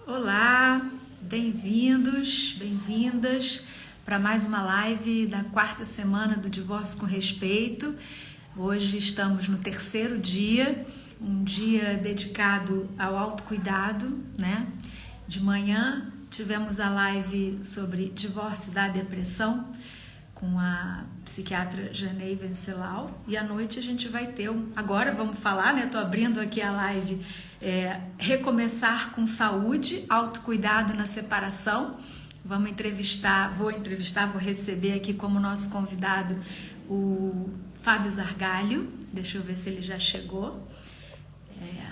Olá, bem-vindos, bem-vindas para mais uma live da quarta semana do Divórcio com Respeito. Hoje estamos no terceiro dia, um dia dedicado ao autocuidado, né? De manhã tivemos a live sobre divórcio da depressão com a psiquiatra Janei Venceslau, e à noite a gente vai ter agora vamos falar, né? Tô abrindo aqui a live, recomeçar com saúde, autocuidado na separação. Vou receber aqui como nosso convidado o Fábio Zargalho. Deixa eu ver se ele já chegou.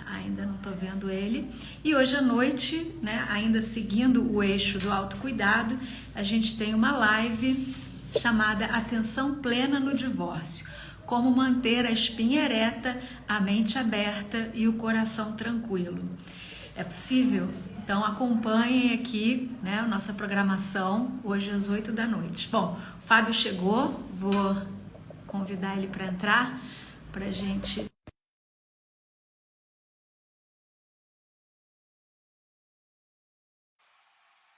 Ainda não estou vendo ele. E hoje à noite, né, ainda seguindo o eixo do autocuidado, a gente tem uma live chamada Atenção Plena no Divórcio. Como manter a espinha ereta, a mente aberta e o coração tranquilo. É possível? Então acompanhem aqui, né, a nossa programação hoje às 8 da noite. Bom, o Fábio chegou, vou convidar ele para entrar, para a gente...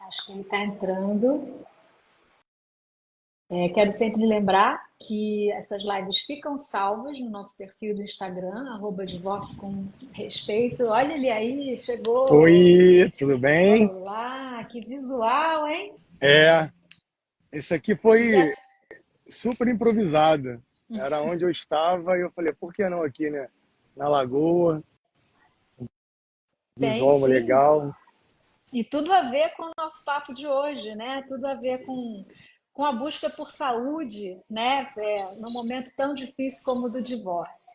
Acho que ele está entrando. Quero sempre lembrar que essas lives ficam salvas no nosso perfil do Instagram, @divórcio com respeito. Olha ele aí, chegou! Oi, tudo bem? Olá, que visual, hein? É, esse aqui Já foi super improvisado. Era onde eu estava e eu falei, por que não aqui, né? Na Lagoa, tem, visual sim. legal. E tudo a ver com o nosso papo de hoje, né? Tudo a ver com a busca por saúde, né? Num momento tão difícil como o do divórcio.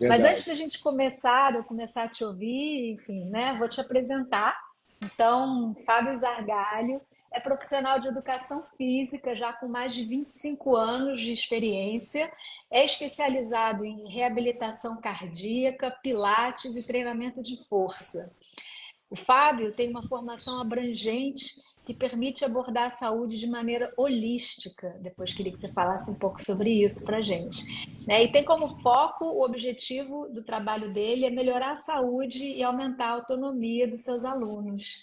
Mas antes Verdade. da gente começar, eu começar a te ouvir, enfim, né? Vou te apresentar. Então, Fábio Zargalho é profissional de educação física, já com mais de 25 anos de experiência, é especializado em reabilitação cardíaca, pilates e treinamento de força. O Fábio tem uma formação abrangente que permite abordar a saúde de maneira holística. Depois queria que você falasse um pouco sobre isso para a gente. Né? E tem como foco, o objetivo do trabalho dele é melhorar a saúde e aumentar a autonomia dos seus alunos.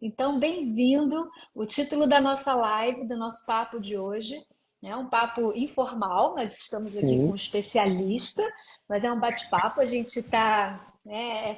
Então, bem-vindo. O título da nossa live, do nosso papo de hoje, é um papo informal, nós estamos aqui com Sim, um especialista, mas é um bate-papo, a gente está, né,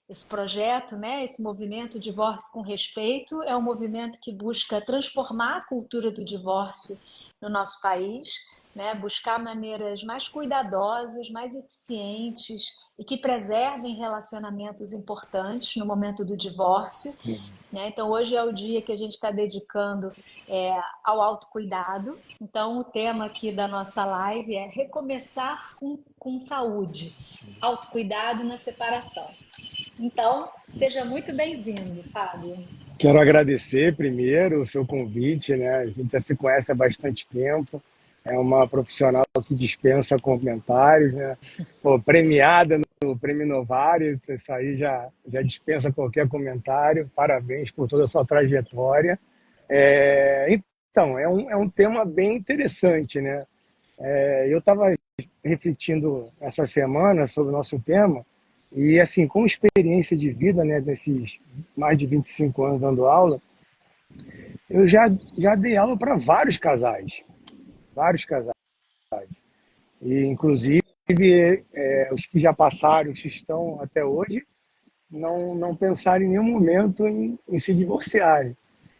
esse projeto, né, esse movimento Divórcio com Respeito, é um movimento que busca transformar a cultura do divórcio no nosso país, né, buscar maneiras mais cuidadosas, mais eficientes e que preservem relacionamentos importantes no momento do divórcio. sim. Né? Então, hoje é o dia que a gente está dedicando ao autocuidado. Então, o tema aqui da nossa live é recomeçar com saúde, autocuidado na separação. Então, seja muito bem-vindo, Fábio. Quero agradecer primeiro o seu convite, né? A gente já se conhece há bastante tempo. É uma profissional que dispensa comentários, né? Pô, premiada no Prêmio Novari, isso aí já dispensa qualquer comentário. Parabéns por toda a sua trajetória. Então, é um tema bem interessante, né? Eu estava refletindo essa semana sobre o nosso tema e, assim, com experiência de vida, né, desses mais de 25 anos dando aula, eu já dei aula para vários casais. E, inclusive, os que já passaram, os que estão até hoje, não pensaram em nenhum momento em se divorciarem.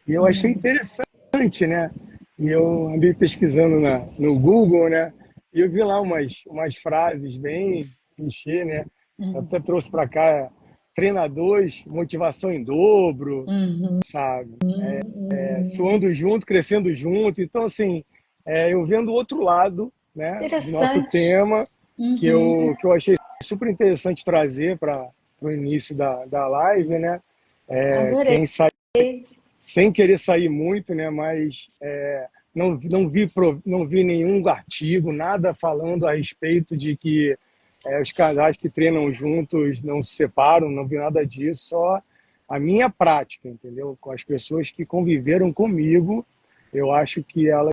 E eu achei interessante, né? E eu andei pesquisando no Google, né? E eu vi lá umas frases bem clichê, né? Eu até trouxe para cá treinadores, motivação em dobro, Uhum, sabe? uhum. Suando junto, crescendo junto. Então, assim, eu vendo o outro lado, né, do nosso Interessante. tema, que Uhum. eu achei super interessante trazer para o início da live, né? Adorei. Quem sai sem querer sair muito, né? Mas não vi nenhum artigo, nada falando a respeito de que os casais que treinam juntos não se separam, não vi nada disso, só a minha prática, entendeu? Com as pessoas que conviveram comigo, eu acho que elas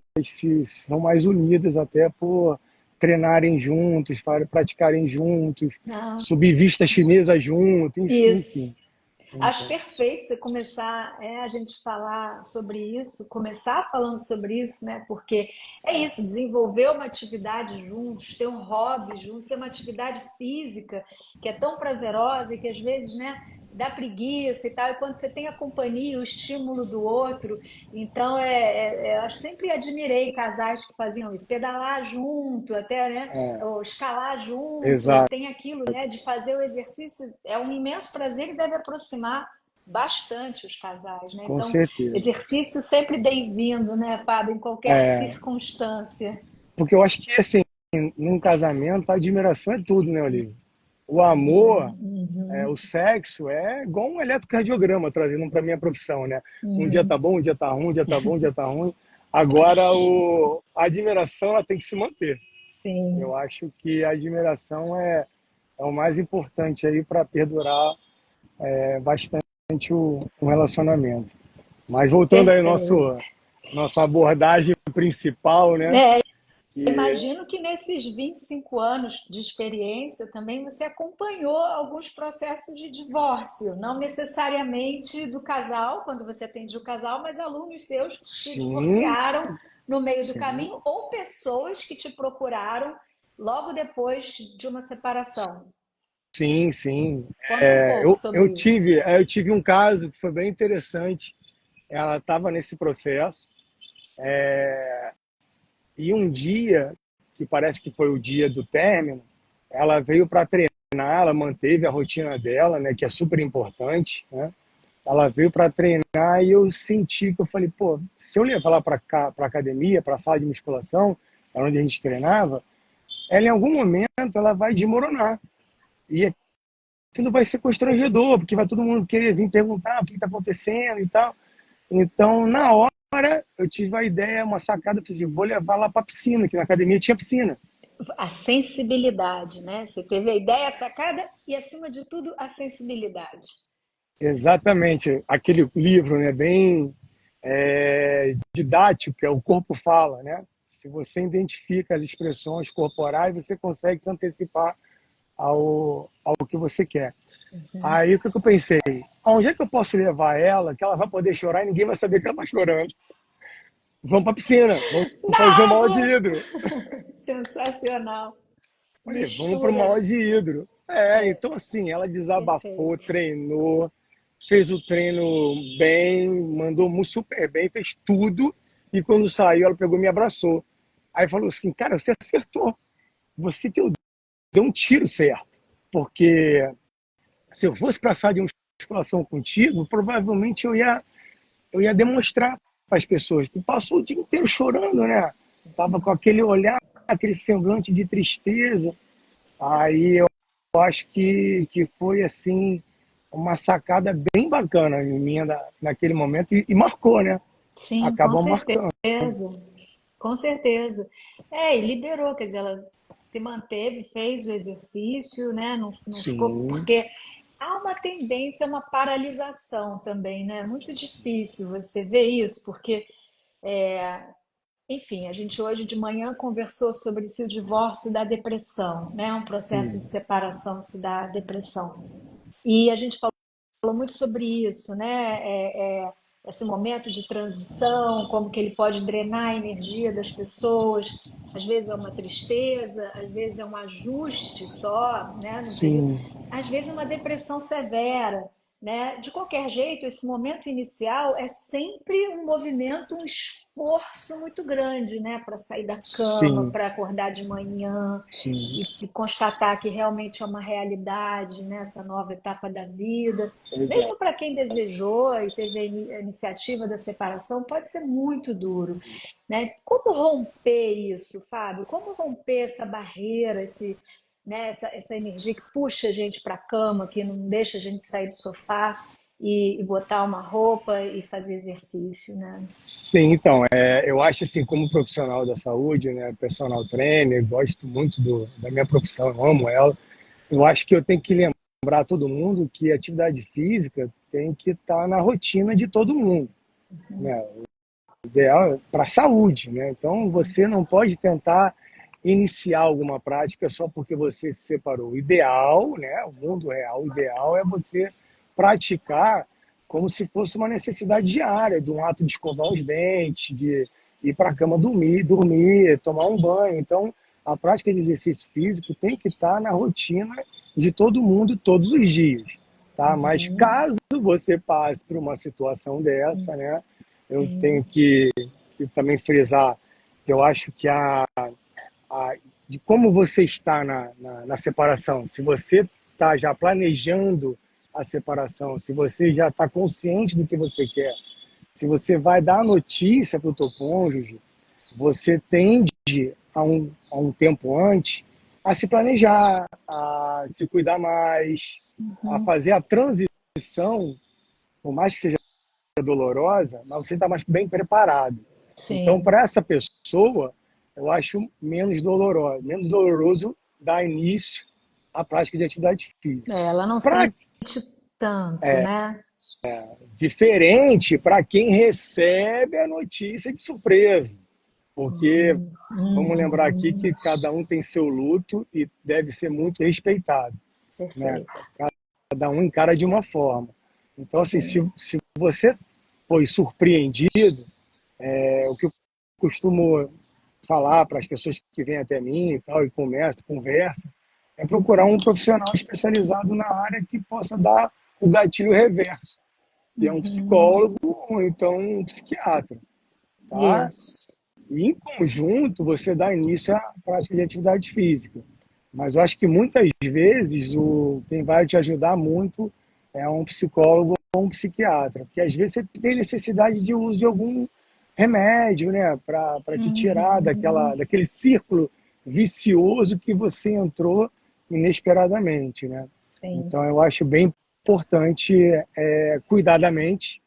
são mais unidas até por treinarem juntos, praticarem juntos, Ah, subir vista chinesa juntos, enfim. isso. Acho perfeito você começar a gente falar sobre isso, começar falando sobre isso, né? Porque é isso, desenvolver uma atividade juntos, ter um hobby juntos, ter uma atividade física que é tão prazerosa e que às vezes, né, dá preguiça e tal, e quando você tem a companhia, o estímulo do outro, então eu acho, sempre admirei casais que faziam isso, pedalar junto, até, né, É, ou escalar junto, e exato, tem aquilo, né, de fazer o exercício, é um imenso prazer e deve aproximar bastante os casais, né? com Então, certeza. exercício sempre bem-vindo, né, Fábio, em qualquer É, circunstância. porque eu acho que, assim, num casamento, a admiração é tudo, né, Olívia? O amor, o Uhum, sexo é igual um eletrocardiograma, trazendo para minha profissão, né? Um dia tá uhum. bom, um dia tá ruim, um dia tá bom, um dia tá ruim. Agora, a admiração, ela tem que se manter. Eu Sim, acho que a admiração é o mais importante aí para perdurar bastante o relacionamento. Mas voltando aí ao perfeito. nossa abordagem principal, né? É, Que, imagino que nesses 25 anos de experiência também você acompanhou alguns processos de divórcio, não necessariamente do casal, quando você atende o casal, mas alunos seus que se sim, divorciaram no meio do sim, caminho ou pessoas que te procuraram logo depois de uma separação. sim, sim. Conta um pouco sobre isso. Eu tive um caso que foi bem interessante. Ela estava nesse processo e um dia, que parece que foi o dia do término, ela veio para treinar, ela manteve a rotina dela, né, que é super importante, né? Ela veio para treinar e eu senti que eu falei, pô, se eu levar ela para cá, para academia, para a sala de musculação, onde a gente treinava, ela em algum momento ela vai desmoronar. E aquilo vai ser constrangedor, porque vai todo mundo querer vir perguntar o que está acontecendo e tal. Então, na hora, eu tive a ideia, uma sacada, eu falei, assim, vou levar lá para a piscina, que na academia tinha piscina. A sensibilidade, né? Você teve a ideia, a sacada e, acima de tudo, a sensibilidade. Exatamente, aquele livro, né, bem didático, que é O Corpo Fala, né? Se você identifica as expressões corporais, você consegue se antecipar ao que você quer. Aí o que eu pensei? Onde é que eu posso levar ela, que ela vai poder chorar e ninguém vai saber que ela está chorando? Vamos para a piscina, vamos Na fazer uma aula de água! hidro. Sensacional. Falei, vamos para uma Mistura. aula de hidro. Então assim, ela desabafou, Perfeito. treinou, fez o treino bem, mandou super bem, fez tudo. E quando saiu, ela pegou e me abraçou. Aí falou assim, cara, você acertou. Você deu um tiro certo. Porque se eu fosse para a sala de musculação contigo, provavelmente eu ia demonstrar para as pessoas. Tu passou o dia inteiro chorando, né? Tava com aquele olhar, aquele semblante de tristeza. Aí eu acho que foi assim uma sacada bem bacana minha naquele momento e marcou, né? Sim, com Acabou marcando. certeza. Com certeza. E liberou, quer dizer, ela se manteve, fez o exercício, né? Não ficou. Sim, Porque há uma tendência, uma paralisação também, né? É muito difícil você ver isso, porque enfim, a gente hoje de manhã conversou sobre se o divórcio dá depressão, né? Um processo de sim, separação se dá depressão. E a gente falou muito sobre isso, né? Esse momento de transição, como que ele pode drenar a energia das pessoas. Às vezes é uma tristeza, às vezes é um ajuste só, né? No período, sim, às vezes é uma depressão severa, né? De qualquer jeito, esse momento inicial é sempre um movimento, um esforço muito grande, né? Para sair da cama, sim, para acordar de manhã sim. e constatar que realmente é uma realidade nessa nova etapa da vida. Exato. Mesmo para quem desejou e teve a iniciativa da separação, pode ser muito duro, né? Como romper isso, Fábio? Como romper essa barreira, essa energia que puxa a gente para a cama, que não deixa a gente sair do sofá e botar uma roupa e fazer exercício, né? Sim, então, eu acho assim, como profissional da saúde, né, personal trainer, gosto muito da minha profissão, eu amo ela. Eu acho que eu tenho que lembrar todo mundo que a atividade física tem que estar na rotina de todo mundo, né? O ideal é para a saúde, né? Então você não pode tentar iniciar alguma prática só porque você se separou. O ideal, né? O mundo real, o ideal é você praticar como se fosse uma necessidade diária, de um ato de escovar os dentes, de ir para a cama dormir, tomar um banho. Então, a prática de exercício físico tem que estar na rotina de todo mundo todos os dias, tá? Mas Uhum. caso você passe por uma situação dessa, né, eu Sim. tenho que também frisar que eu acho que de como você está na separação, se você está já planejando a separação, se você já está consciente do que você quer, se você vai dar a notícia para o teu cônjuge, você tende a um tempo antes a se planejar, a se cuidar mais, a Uhum. fazer a transição, por mais que seja dolorosa, mas você está mais bem preparado. Então, Sim. para essa pessoa, eu acho menos doloroso dar início à prática de atividade física. Ela não Para sente tanto, né? diferente para quem recebe a notícia de surpresa, porque vamos lembrar aqui Uhum. que cada um tem seu luto e deve ser muito respeitado, né? Perfeito. Cada um encara de uma forma. Então, assim, Sim. se você foi surpreendido, o que eu costumo falar para as pessoas que vêm até mim e tal, e conversa, é procurar um profissional especializado na área que possa dar o gatilho reverso, que é um Uhum. psicólogo ou então um psiquiatra, tá? Isso. E em conjunto você dá início à prática de atividade física. Mas eu acho que muitas vezes quem vai te ajudar muito é um psicólogo ou um psiquiatra, porque às vezes você tem necessidade de uso de algum remédio, né, para te tirar Uhum. daquele círculo vicioso que você entrou inesperadamente, né? Sim. Então eu acho bem importante cuidar da mente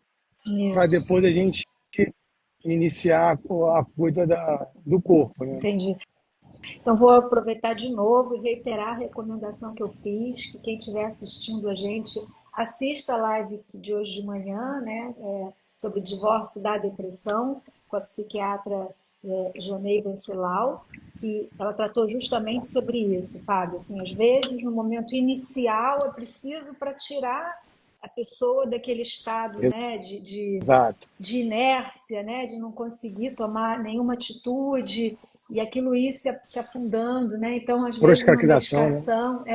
para Isso. depois a gente iniciar a cuida do corpo, né? Entendi. Então, vou aproveitar de novo e reiterar a recomendação que eu fiz, que quem estiver assistindo a gente, assista a live de hoje de manhã, né, sobre o divórcio da depressão, com a psiquiatra Janei Venceslau, que ela tratou justamente sobre isso, Fábio. Assim, às vezes, no momento inicial, é preciso para tirar a pessoa daquele estado, né, Exato. de inércia, né, de não conseguir tomar nenhuma atitude e aquilo ir se afundando, né? Então, às vezes, uma Proscraquinação, né? medicação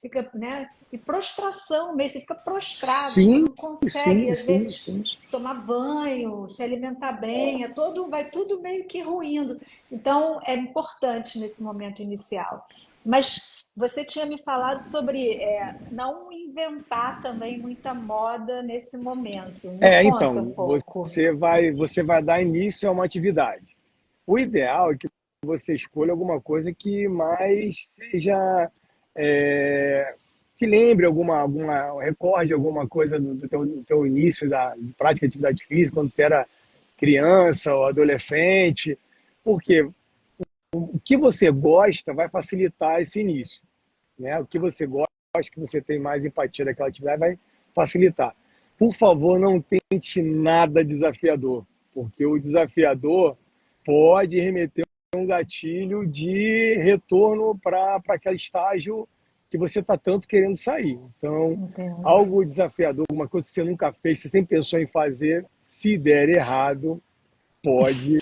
fica, né? E prostração mesmo, você fica prostrado, você Sim, não consegue, sim, às sim, vezes, sim. se tomar banho, se alimentar bem, vai tudo meio que ruindo. Então, é importante nesse momento inicial. Mas você tinha me falado sobre não inventar também muita moda nesse momento. Me conta um Então, pouco. você vai dar início a uma atividade. O ideal é que você escolha alguma coisa que mais seja, é, que lembre recorde alguma coisa do teu início de prática de atividade física, quando você era criança ou adolescente, porque o que você gosta vai facilitar esse início, né? O que você gosta, que você tem mais empatia daquela atividade, vai facilitar. Por favor, não tente nada desafiador, porque o desafiador pode remeter a um gatilho de retorno para aquele estágio que você está tanto querendo sair. Então, Entendo. algo desafiador, alguma coisa que você nunca fez, você sempre pensou em fazer, se der errado, pode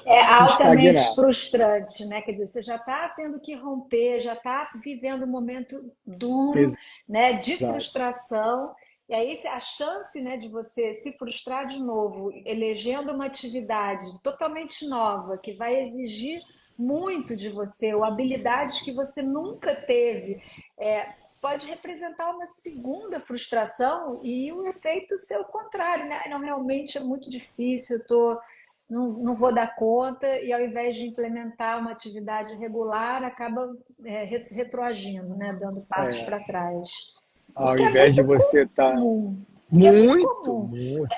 É te altamente estagnar. frustrante, né? Quer dizer, você já está tendo que romper, já está vivendo um momento duro, né, de Exato. frustração. E aí a chance, né, de você se frustrar de novo, elegendo uma atividade totalmente nova, que vai exigir muito de você, ou habilidades que você nunca teve, é, pode representar uma segunda frustração e o efeito ser o contrário, né? Não, realmente é muito difícil, eu tô não vou dar conta, e ao invés de implementar uma atividade regular, acaba retroagindo, né? Dando passos É, para trás. ao Porque é invés de muito você estar comum. E é muito muito, comum. muito.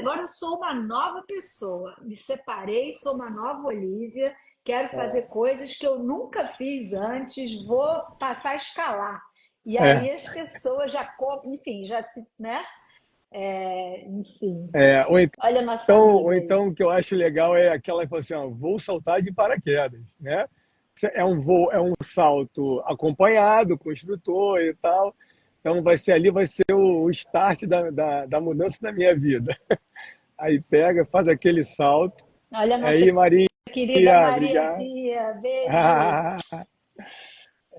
Agora eu sou uma nova pessoa, me separei, sou uma nova Olivia, quero fazer coisas que eu nunca fiz antes, vou passar a escalar. E É, aí as pessoas já, enfim, já se, né? Enfim, ou olha a nossa ou amiga aí. então o que eu acho legal é aquela que fala assim, ó, vou saltar de paraquedas, né? É um salto acompanhado com o instrutor e tal. Então vai ser o start da mudança da minha vida. Aí pega, faz aquele salto. Olha a nossa Aí, Maria, querida Maria obrigado. Pia, beijo.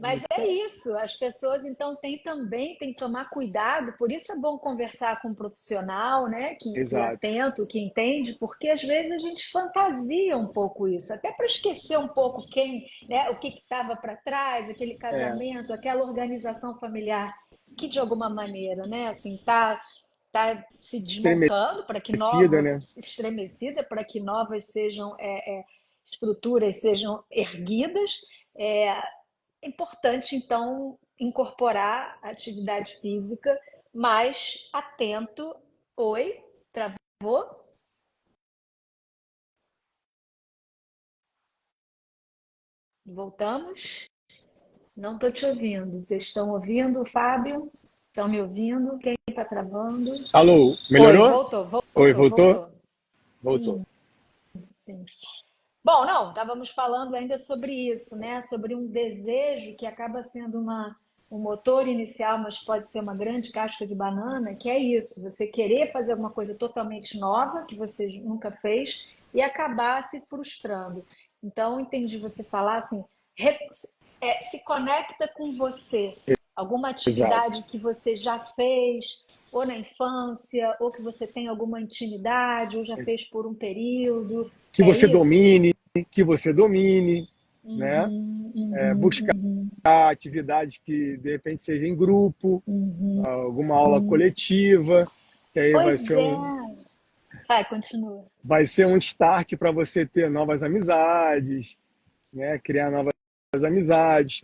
Mas é isso, as pessoas então têm que tomar cuidado, por isso é bom conversar com um profissional, né, que é Exato. atento, que entende, porque às vezes a gente fantasia um pouco isso, até para esquecer um pouco quem, né, o que estava para trás, aquele É, casamento, aquela organização familiar que de alguma maneira, né, assim, tá se desmontando para que estremecida, novas, né? estremecida para que novas sejam estruturas sejam erguidas. É, é importante, então, incorporar a atividade física, mas atento. Oi, travou? Voltamos? Não estou te ouvindo. Vocês estão ouvindo, Fábio? Estão me ouvindo? Quem está travando? Alô, Oi, melhorou? voltou, Oi, voltou, voltou? voltou. Voltou. Sim, sim. Bom, não, estávamos falando ainda sobre isso, né? Sobre um desejo que acaba sendo um motor inicial, mas pode ser uma grande casca de banana, que é isso, você querer fazer alguma coisa totalmente nova, que você nunca fez, e acabar se frustrando. Então, entendi você falar assim, se conecta com você. Alguma Exato. atividade que você já fez, ou na infância, ou que você tem alguma intimidade, ou já fez por um período. Que É você isso? domine, que você domine, né? Uhum, Buscar uhum, atividades que de repente seja em grupo, uhum, alguma aula uhum. coletiva, que aí Pois é. Vai, continua. vai ser um start para você ter novas amizades, né? Criar novas amizades.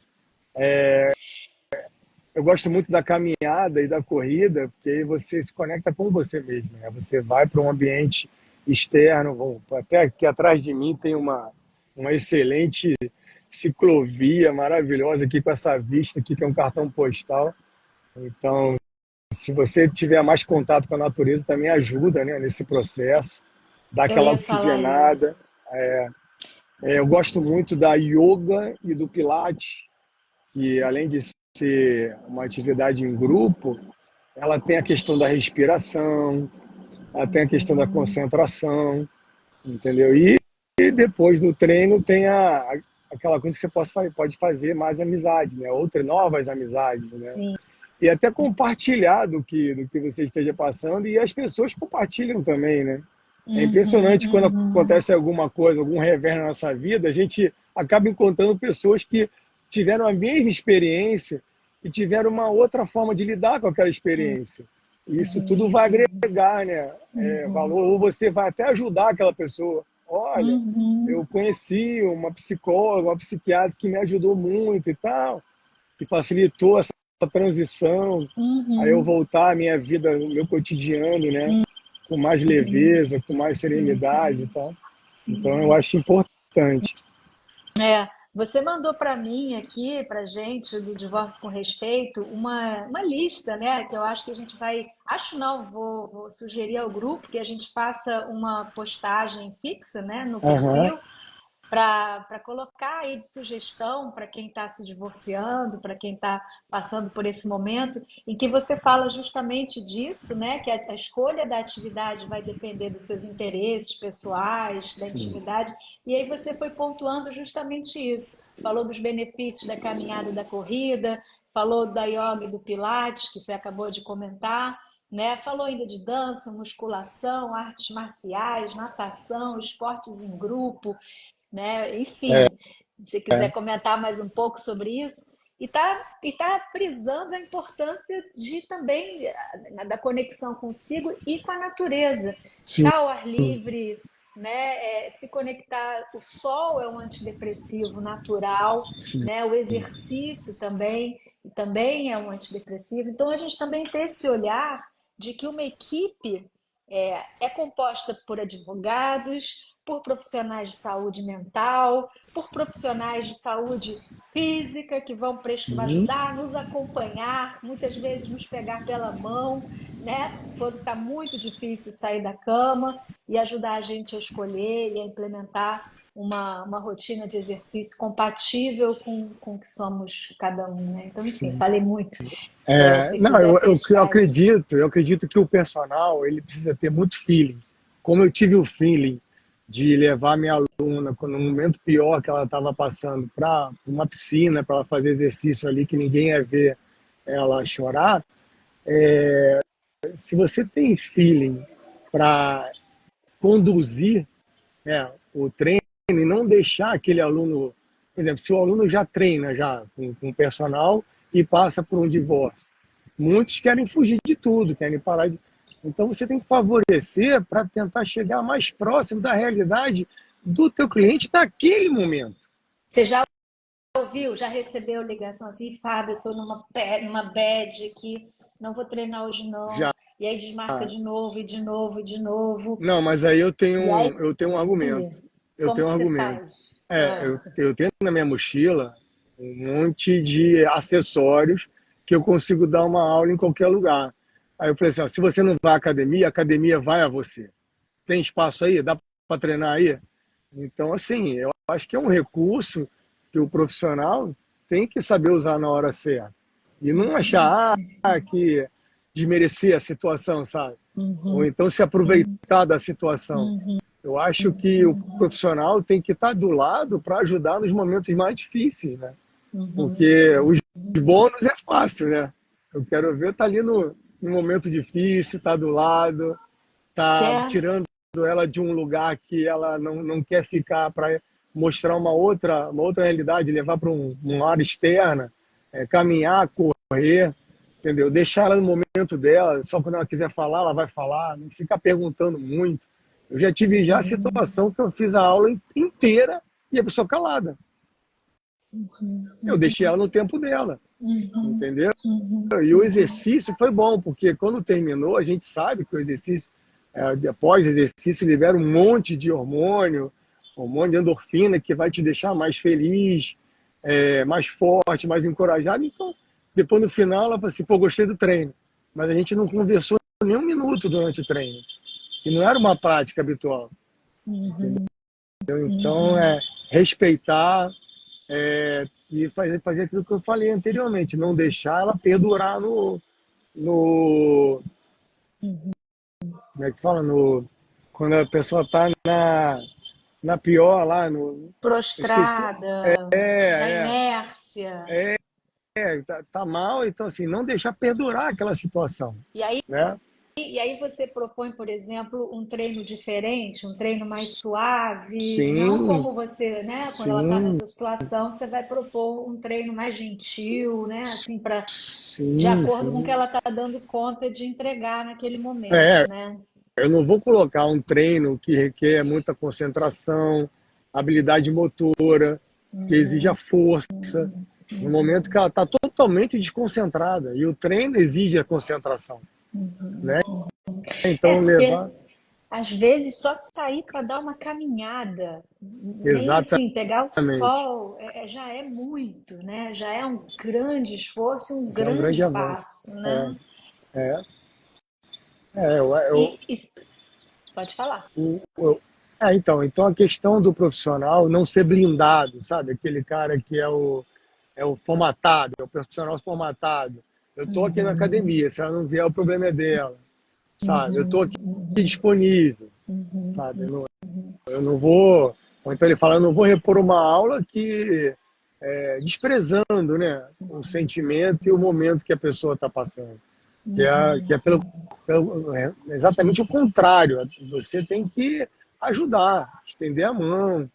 Eu gosto muito da caminhada e da corrida, porque aí você se conecta com você mesmo, né? Você vai para um ambiente externo, até aqui atrás de mim tem uma excelente ciclovia maravilhosa aqui com essa vista aqui, que é um cartão postal. Então, se você tiver mais contato com a natureza, também ajuda, né, nesse processo, dá Eu aquela ia falar oxigenada. isso. Eu gosto muito da yoga e do pilates, que além de ser uma atividade em grupo, ela tem a questão da respiração, ela tem a questão da Uhum, concentração, entendeu? E depois do treino tem aquela coisa que você pode fazer mais amizade, né? Outras novas amizades, né? sim. E até compartilhar do que você esteja passando e as pessoas compartilham também, né? É Uhum, impressionante quando uhum, acontece alguma coisa, algum revés na nossa vida, a gente acaba encontrando pessoas que tiveram a mesma experiência e tiveram uma outra forma de lidar com aquela experiência. E isso tudo vai agregar, né? uhum, Valor, ou você vai até ajudar aquela pessoa. Olha, uhum, eu conheci uma psicóloga, uma psiquiatra que me ajudou muito e tal, que facilitou essa transição, a eu uhum, voltar à minha vida, o meu cotidiano, né? Com mais leveza, com mais serenidade e tal. Então, eu uhum. acho importante. É, você mandou para mim aqui, para gente, do Divórcio com Respeito, uma lista, né? Que eu acho que a gente vai. Acho não, vou sugerir ao grupo que a gente faça uma postagem fixa, né, no Aham, perfil, para colocar aí de sugestão para quem está se divorciando, para quem está passando por esse momento, em que você fala justamente disso, né? Que a escolha da atividade vai depender dos seus interesses pessoais, da sim. intimidade, e aí você foi pontuando justamente isso. Falou dos benefícios da caminhada e da corrida, falou da yoga e do pilates, que você acabou de comentar, né? Falou ainda de dança, musculação, artes marciais, natação, esportes em grupo, né? Enfim, se quiser comentar mais um pouco sobre isso. E tá frisando a importância de também da conexão consigo e com a natureza. Sim, Estar ao ar livre, né? Se conectar. O sol é um antidepressivo natural, sim. né? O exercício também é um antidepressivo. Então a gente também tem esse olhar de que uma equipe é composta por advogados, por profissionais de saúde mental, por profissionais de saúde física que vão Sim. ajudar, nos acompanhar, muitas vezes nos pegar pela mão, né? Quando está muito difícil sair da cama e ajudar a gente a escolher e a implementar uma rotina de exercício compatível com o que somos cada um, né? Então, enfim, sim. falei muito. Se Não, quiser eu pescar aí. acredito que o personal ele precisa ter muito feeling. Como eu tive o feeling de levar minha aluna, no momento pior que ela estava passando, para uma piscina, para ela fazer exercício ali que ninguém ia ver ela chorar, se você tem feeling para conduzir, o treino e não deixar aquele aluno, por exemplo, se o aluno já treina já com personal e passa por um divórcio, muitos querem fugir de tudo, querem parar de... Então você tem que favorecer para tentar chegar mais próximo da realidade do teu cliente naquele momento. Você já ouviu, já recebeu ligação assim, Fábio, eu tô numa bad aqui, não vou treinar hoje não. Já. E aí desmarca de novo, e de novo, e de novo. Não, mas aí E aí, eu tenho um argumento. Eu como tenho um que você argumento. faz? Ah, Eu tenho na minha mochila um monte de acessórios que eu consigo dar uma aula em qualquer lugar. Aí eu falei assim, ó, se você não vai à academia, a academia vai a você. Tem espaço aí? Dá para treinar aí? Então, assim, eu acho que é um recurso que o profissional tem que saber usar na hora certa. E não achar que desmerecer a situação, sabe? Ou uhum, então se aproveitar da situação. uhum, Eu acho que o profissional tem que estar do lado para ajudar nos momentos mais difíceis, né? uhum. Porque os bônus é fácil, né? Eu quero ver tá ali no momento difícil, tá do lado, tá É, tirando ela de um lugar que ela não quer ficar para mostrar uma outra realidade, levar para uma área externa, caminhar, correr, entendeu? Deixar ela no momento dela, só quando ela quiser falar, ela vai falar, não ficar perguntando muito. Eu já tive já a situação que eu fiz a aula inteira e a pessoa calada. Eu deixei ela no tempo dela, uhum, entendeu? uhum, E o exercício foi bom, porque quando terminou, a gente sabe que o exercício, após o exercício, libera um monte de hormônio, hormônio de endorfina, que vai te deixar mais feliz, mais forte, mais encorajado. Então, depois no final, ela falou assim: pô, gostei do treino. Mas a gente não conversou nem um minuto durante o treino, que não era uma prática habitual. Entendeu? uhum, Então, uhum, respeitar e fazer aquilo que eu falei anteriormente, não deixar ela perdurar no uhum. como é que fala? Quando a pessoa está na pior lá, eu esqueci. Prostrada, na É, inércia. tá mal, então assim, não deixar perdurar aquela situação, E aí né? E aí você propõe, por exemplo, um treino diferente, um treino mais suave, não Sim, como você, né? Quando ela está sim, nessa situação, você vai propor um treino mais gentil, né? Assim, para de sim, acordo com o que sim. ela está dando conta de entregar naquele É, momento, né? eu não vou colocar um treino que requer muita concentração, habilidade motora, que exija força, no momento que ela está totalmente desconcentrada. E o treino exige a concentração, né? É, Então, porque levar. às vezes só sair para dar uma caminhada, nem assim, Exatamente. pegar o sol, já é muito, né? Já é um grande esforço, e um É um grande grande avanço. passo, É, né? é, eu, E pode falar. eu, então a questão do profissional não ser blindado, sabe? Aquele cara que é o formatado, é o profissional formatado. Eu tô aqui na Uhum, academia, se ela não vier, o problema é dela, sabe? Eu tô uhum, aqui uhum, disponível, uhum, sabe? Eu não vou. Ou então ele fala, eu não vou repor uma aula que desprezando, né, o sentimento e o momento que a pessoa está passando. Que é exatamente o contrário. Você tem que ajudar, estender a mão.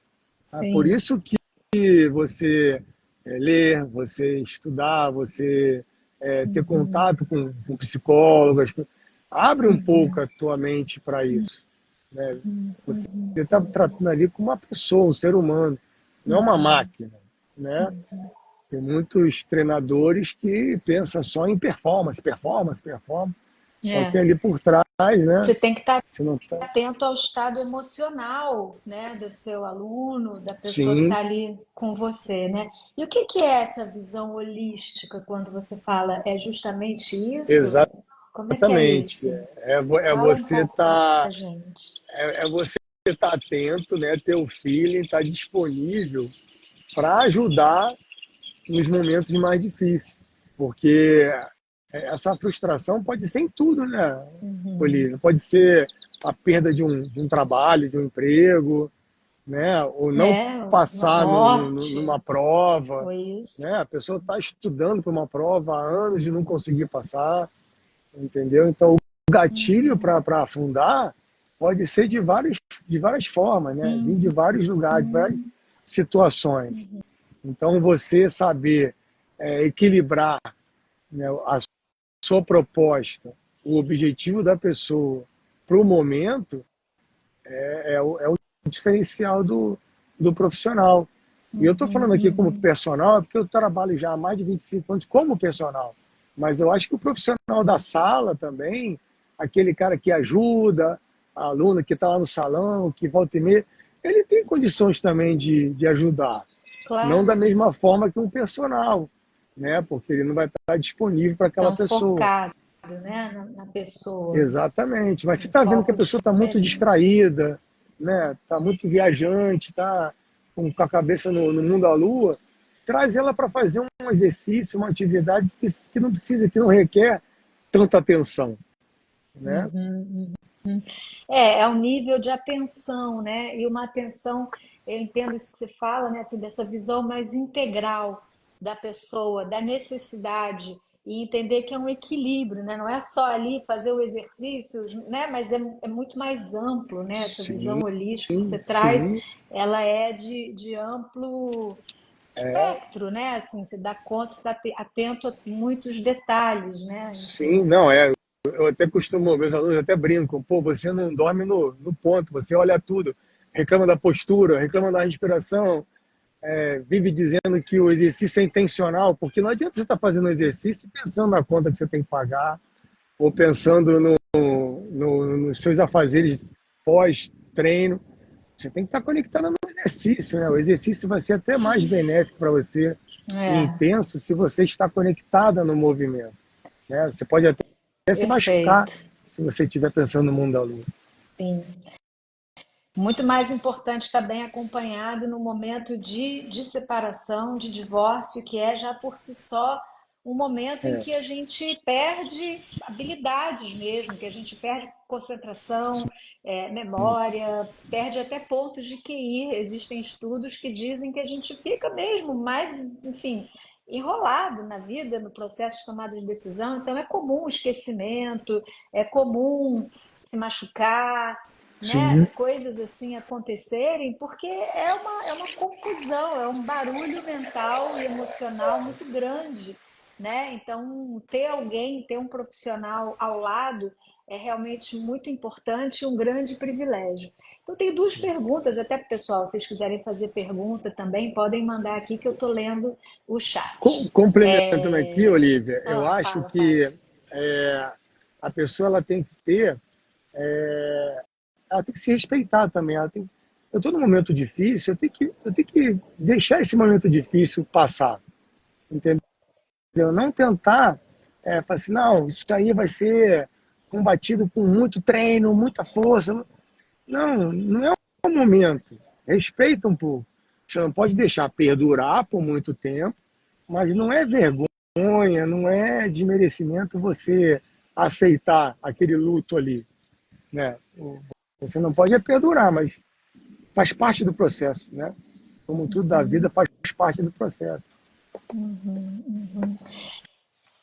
Tá? Por sim. isso que você ler, você estudar, você ter Uhum, contato com psicólogas, abre um pouco uhum, a tua mente para isso. Né? uhum, Você uhum, está tratando ali com uma pessoa, um ser humano, não é uma uhum, máquina. Né? Tem muitos treinadores que pensam só em performance, performance, performance. Só que é. ali por trás, né? Você tem que estar Você não tá. atento ao estado emocional, né, do seu aluno, da pessoa que Sim, está ali com você, né? E o que que é essa visão holística quando você fala? É justamente isso? Como é que é exatamente. isso? É Fala um você pouco para tá, a gente. é você estar atento, né? Ter o feeling, estar disponível para ajudar nos momentos mais difíceis. Porque essa frustração pode ser em tudo, né, Uhum. Olívia? Pode ser a perda de um trabalho, de um emprego, né? Ou não É, uma passar morte, numa prova, foi isso. né? A pessoa está estudando para uma prova há anos e não conseguir passar, entendeu? Então, o gatilho Uhum. para afundar pode ser de várias formas, né? Vir de Uhum. vários lugares, de várias Uhum. situações. Então, você saber equilibrar, né, a sua proposta, o objetivo da pessoa para o momento é o diferencial do profissional. E eu estou Uhum. falando aqui como Uhum. personal, porque eu trabalho já há mais de 25 anos como personal. Mas eu acho que o profissional da sala também, aquele cara que ajuda, a aluna que está lá no salão, que volta e meia, ele tem condições também de ajudar. Não da Claro, mesma forma que um personal, né? Porque ele não vai estar disponível para aquela tão pessoa. focado, né, na pessoa, Exatamente. Mas você um está vendo que a foco pessoa está muito diferente. distraída, né? Está muito viajante, está com a cabeça no mundo da lua, traz ela para fazer um exercício, uma atividade que não precisa, que não requer tanta atenção, né? Uhum. Uhum. É um nível de atenção, né? E uma atenção, eu entendo isso que você fala, né? Assim, dessa visão mais integral da pessoa, da necessidade, e entender que é um equilíbrio, né? Não é só ali fazer o exercício, né? Mas é muito mais amplo, né? Essa visão Sim, holística que você traz, sim, ela é de amplo espectro, né? Assim, você dá conta, você está atento a muitos detalhes, né? sim, Enfim. não é. Eu até costumo, meus alunos até brincam, pô, você não dorme no ponto, você olha tudo, reclama da postura, reclama da respiração, vive dizendo que o exercício é intencional, porque não adianta você estar fazendo um exercício pensando na conta que você tem que pagar, ou pensando nos seus afazeres pós-treino. Você tem que estar conectado no exercício, né? O exercício vai ser até mais benéfico para você e É, intenso se você está conectada no movimento, né? Você pode até se machucar perfeito. se você estiver pensando no mundo da lua. Sim. Muito mais importante estar bem acompanhado no momento de separação, de divórcio, que é já por si só um momento em É, que a gente perde habilidades mesmo, que a gente perde concentração, memória, perde até pontos de QI. Existem estudos que dizem que a gente fica mesmo mais, enfim, enrolado na vida, no processo de tomada de decisão. Então é comum o esquecimento, é comum se machucar, né, sim, coisas assim acontecerem, porque é uma confusão, é um barulho mental e emocional muito grande, né? Então, ter alguém, ter um profissional ao lado é realmente muito importante e um grande privilégio. Então, tem duas sim. perguntas, até para o pessoal, se vocês quiserem fazer pergunta também, podem mandar aqui que eu estou lendo o chat. Complementando aqui, Olivia, eu acho Fala, fala. que é, a pessoa ela tem que ter, ela tem que se respeitar também. Eu estou num momento difícil, eu tenho que deixar esse momento difícil passar, entendeu? Não tentar, falar assim, não, isso aí vai ser combatido com muito treino, muita força. Não, não é o momento. Respeita um pouco. Você não pode deixar perdurar por muito tempo, mas não é vergonha, não é desmerecimento você aceitar aquele luto ali, né? Você não pode perdurar, mas faz parte do processo, né? Como tudo da vida faz parte do processo. Uhum, uhum.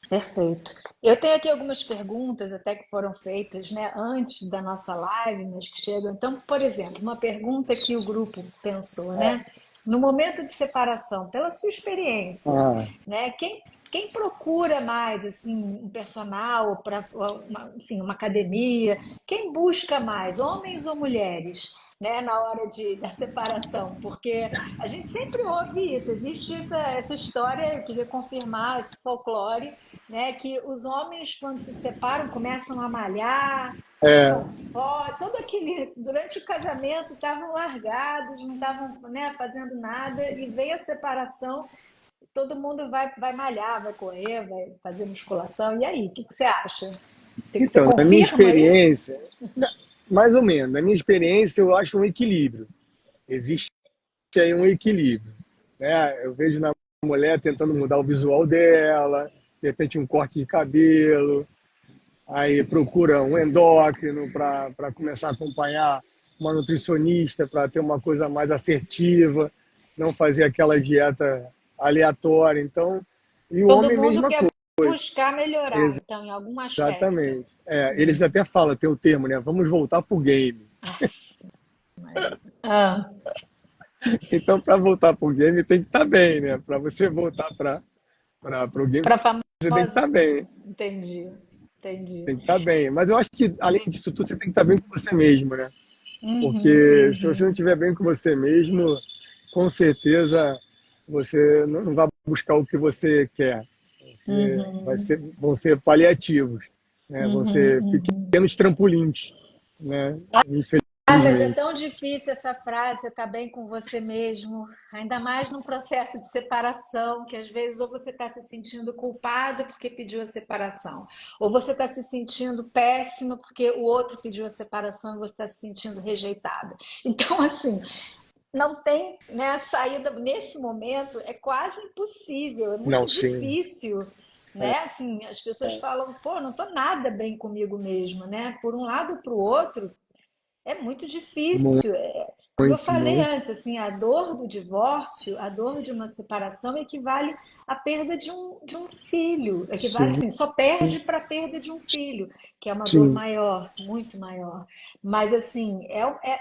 Perfeito. Eu tenho aqui algumas perguntas até que foram feitas, né, antes da nossa live, mas que chegam. Então, por exemplo, uma pergunta que o grupo pensou, né? No momento de separação, pela sua experiência, Ah, né? Quem procura mais assim um personal para enfim, uma academia? Quem busca mais, homens ou mulheres? Né, na hora da separação, porque a gente sempre ouve isso, existe essa história, eu queria confirmar esse folclore, né? Que os homens, quando se separam, começam a malhar, é, ficam fortes, todo aquele. Durante o casamento estavam largados, não estavam, né, fazendo nada, e vem a separação, todo mundo vai malhar, vai correr, vai fazer musculação. E aí, o que você acha? Você então, na minha confirma isso? experiência, mais ou menos. Na minha experiência, eu acho um equilíbrio. Existe aí um equilíbrio, né? Eu vejo na mulher tentando mudar o visual dela, de repente um corte de cabelo, aí procura um endócrino para começar a acompanhar uma nutricionista para ter uma coisa mais assertiva, não fazer aquela dieta aleatória. Então, e o Todo homem, mundo mesma quer coisa. buscar melhorar, então, em algum aspecto. Exatamente. Eles até falam, tem o termo, né? Vamos voltar pro game. Ah, Então, para voltar pro game, tem que estar bem, né? Para você voltar para o game, para você tem que famosa. estar bem. Entendi, entendi. Tem que estar bem. Mas eu acho que, além disso tudo, você tem que estar bem com você mesmo, né? Uhum, Porque se você não uhum, estiver bem com você mesmo, com certeza você não vai buscar o que você quer. uhum, Vão ser paliativos, né? Vão uhum, ser uhum. pequenos trampolins, né? Ah, mas é Infelizmente. tão difícil essa frase, você tá bem com você mesmo, ainda mais num processo de separação, que às vezes ou você está se sentindo culpada porque pediu a separação, ou você está se sentindo péssima porque o outro pediu a separação e você está se sentindo rejeitada. Então, assim, não tem, né, saída nesse momento, é quase impossível, é Não, muito sim. difícil, né? Assim, as pessoas falam, pô, não tô nada bem comigo mesma, né? Por um lado ou para o outro, é muito difícil. Como eu Muito, falei muito. antes, assim, a dor do divórcio, a dor de uma separação equivale à perda de um filho. Equivale, Sim, assim, só perde para a perda de um filho, que é uma dor sim, maior, muito maior. Mas, assim,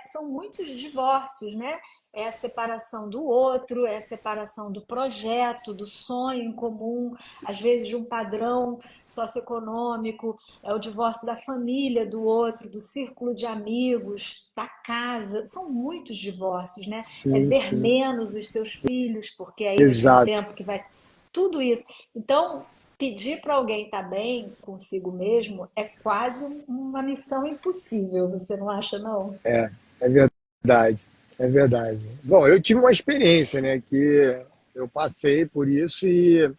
são muitos divórcios, né? É a separação do outro, é a separação do projeto, do sonho em comum, às vezes de um padrão socioeconômico, é o divórcio da família do outro, do círculo de amigos, da casa. São muitos divórcios, né? É sim, ver sim. menos os seus filhos, porque aí vai ser um Exato. tempo que vai. Tudo isso. Então, pedir para alguém estar bem consigo mesmo é quase uma missão impossível, você não acha, não? É verdade. É verdade. Bom, eu tive uma experiência, né, que eu passei por isso e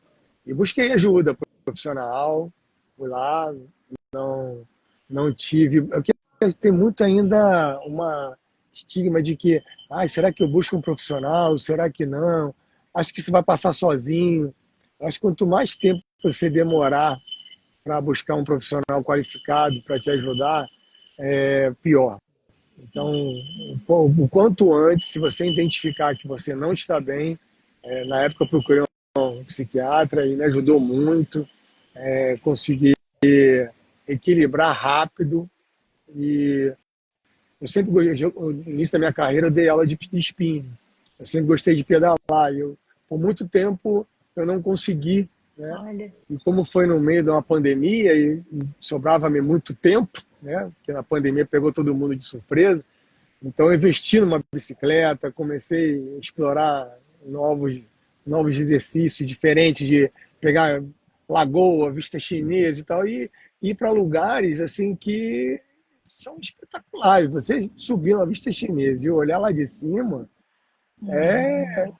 busquei ajuda profissional, fui lá, não, não tive. Porque tem muito ainda uma estigma de que, será que eu busco um profissional? Será que não? Acho que isso vai passar sozinho. Acho que quanto mais tempo você demorar para buscar um profissional qualificado para te ajudar, pior. Então, o quanto antes, se você identificar que você não está bem, na época eu procurei um psiquiatra e me ajudou muito, conseguir equilibrar rápido. E eu sempre gostei, no início da minha carreira, eu dei aula de spinning. Eu sempre gostei de pedalar. Por muito tempo, eu não consegui, né? Olha. E como foi no meio de uma pandemia e sobrava-me muito tempo, né? Porque na pandemia pegou todo mundo de surpresa. Então, eu investi numa bicicleta, comecei a explorar novos, novos exercícios diferentes de pegar lagoa, vista chinesa e tal, e ir para lugares assim que são espetaculares. Você subir uma vista chinesa e olhar lá de cima Uhum. é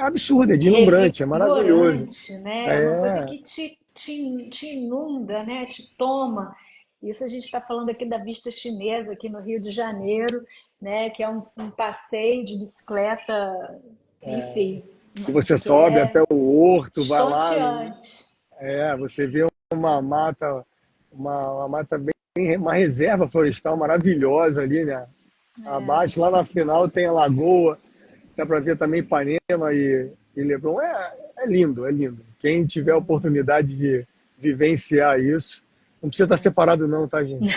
absurdo, é deslumbrante, é maravilhoso. Revigorante, né? É uma coisa É, que te inunda, né? Te toma. Isso a gente está falando aqui da Vista Chinesa, aqui no Rio de Janeiro, né? Que é um passeio de bicicleta, enfim, que você que sobe até é o horto, vai lá, estonteante. você vê uma mata, uma mata bem, uma reserva florestal maravilhosa ali, né? Abaixo, lá na final, tem a lagoa, dá para ver também Ipanema e Leblon. É lindo, é lindo. Quem tiver a oportunidade de vivenciar isso, não precisa estar separado não, tá, gente?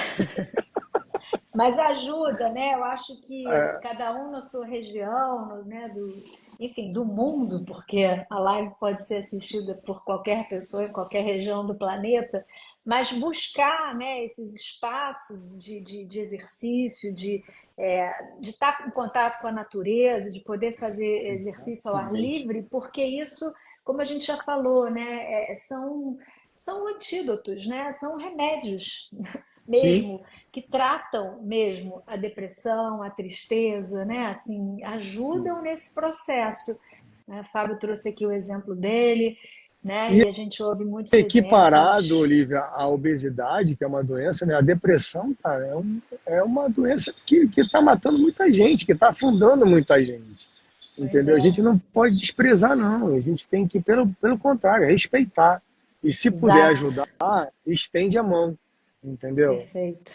Mas ajuda, né? Eu acho que cada um na sua região, né, enfim, do mundo, porque a live pode ser assistida por qualquer pessoa em qualquer região do planeta, mas buscar, né, esses espaços de exercício, de estar em contato com a natureza, de poder fazer exercício ao ar Exatamente. livre, porque isso, como a gente já falou, né, são antídotos, né? São remédios Sim, mesmo que tratam mesmo a depressão, a tristeza, né? Assim, sim. ajudam nesse processo. Né? Fábio trouxe aqui o exemplo dele, né? E E a gente ouve muitos equiparado, exemplos. Olivia, à obesidade, que é uma doença, né? A depressão, cara, é uma doença que está matando muita gente, que está afundando muita gente. Pois Entendeu? A é, gente não pode desprezar, não. A gente tem que, pelo contrário, respeitar. E se puder exato, ajudar, estende a mão. Entendeu? perfeito.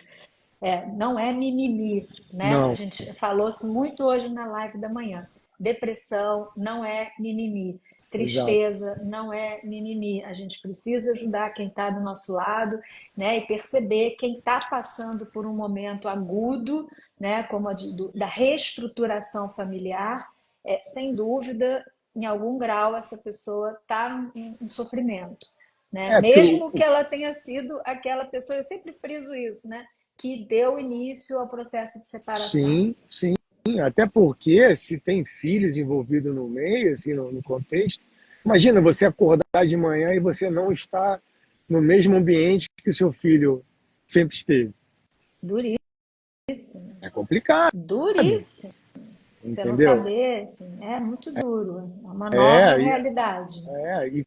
É, não é mimimi, né? A Não, gente falou isso muito hoje na live da manhã. Depressão não é mimimi. exato. Tristeza não é mimimi. A gente precisa ajudar quem está do nosso lado, né? E perceber quem está passando por um momento agudo, né? Como da reestruturação familiar, sem dúvida, em algum grau essa pessoa está em sofrimento, né? É, porque Mesmo que ela tenha sido aquela pessoa, eu sempre friso isso, né? Que deu início ao processo de separação. sim, sim. Até porque se tem filhos envolvidos no meio, assim, no contexto, imagina você acordar de manhã e você não está no mesmo ambiente que o seu filho sempre esteve. Duríssimo, É complicado, duríssimo. Você não entendeu? saber, assim, é muito duro. É uma nova É, realidade. e